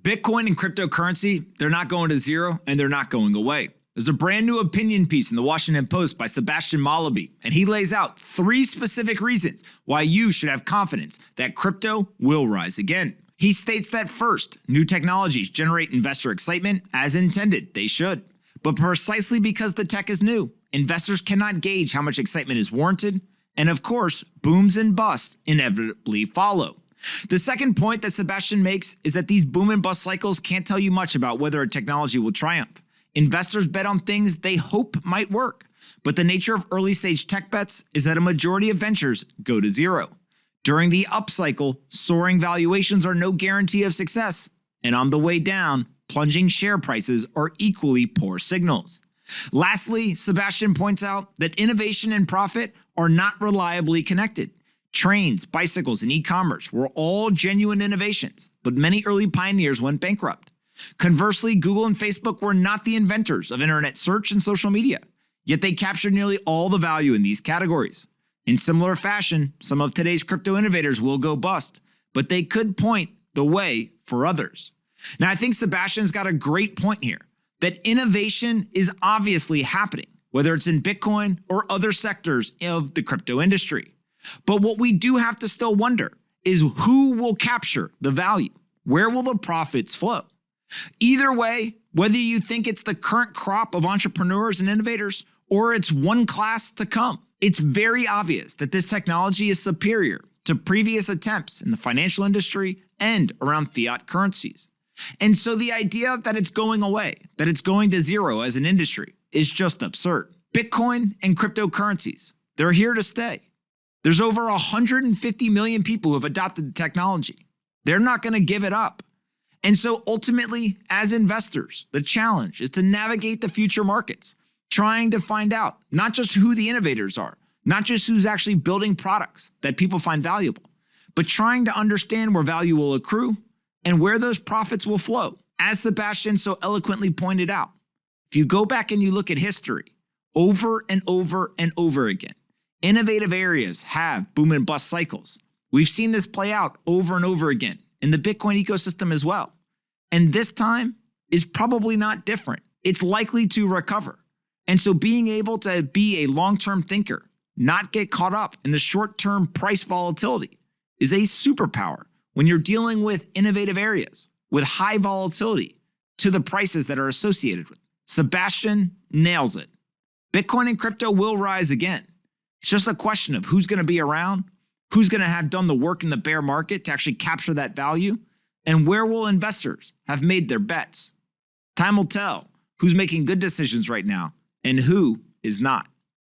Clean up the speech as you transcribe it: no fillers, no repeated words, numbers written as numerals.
Bitcoin and cryptocurrency, they're not going to zero and they're not going away. There's a brand new opinion piece in the Washington Post by Sebastian Mallaby, and he lays out 3 specific reasons why you should have confidence that crypto will rise again. He states that first, new technologies generate investor excitement as intended, they should. But precisely because the tech is new, investors cannot gauge how much excitement is warranted, and of course, booms and busts inevitably follow. The second point that Sebastian makes is that these boom and bust cycles can't tell you much about whether a technology will triumph. Investors bet on things they hope might work, but the nature of early stage tech bets is that a majority of ventures go to zero. During the upcycle, soaring valuations are no guarantee of success, and on the way down, plunging share prices are equally poor signals. Lastly, Sebastian points out that innovation and profit are not reliably connected. Trains, bicycles, and e-commerce were all genuine innovations, but many early pioneers went bankrupt. Conversely, Google and Facebook were not the inventors of internet search and social media, yet they captured nearly all the value in these categories. In similar fashion, some of today's crypto innovators will go bust, but they could point the way for others. Now, I think Sebastian's got a great point here, that innovation is obviously happening, whether it's in Bitcoin or other sectors of the crypto industry. But what we do have to still wonder is who will capture the value? Where will the profits flow? Either way, whether you think it's the current crop of entrepreneurs and innovators or it's one class to come, it's very obvious that this technology is superior to previous attempts in the financial industry and around fiat currencies. And so the idea that it's going away, that it's going to zero as an industry, is just absurd. Bitcoin and cryptocurrencies, they're here to stay. There's over 150 million people who have adopted the technology. They're not going to give it up. And so ultimately, as investors, the challenge is to navigate the future markets, trying to find out not just who the innovators are, not just who's actually building products that people find valuable, but trying to understand where value will accrue and where those profits will flow. As Sebastian so eloquently pointed out, if you go back and you look at history, over and over and over again, innovative areas have boom and bust cycles. We've seen this play out over and over again in the Bitcoin ecosystem as well. And this time is probably not different. It's likely to recover. And so being able to be a long-term thinker, not get caught up in the short-term price volatility, is a superpower when you're dealing with innovative areas with high volatility to the prices that are associated with it. Sebastian nails it. Bitcoin and crypto will rise again. It's just a question of who's going to be around, who's going to have done the work in the bear market to actually capture that value, and where will investors have made their bets. Time will tell who's making good decisions right now and who is not.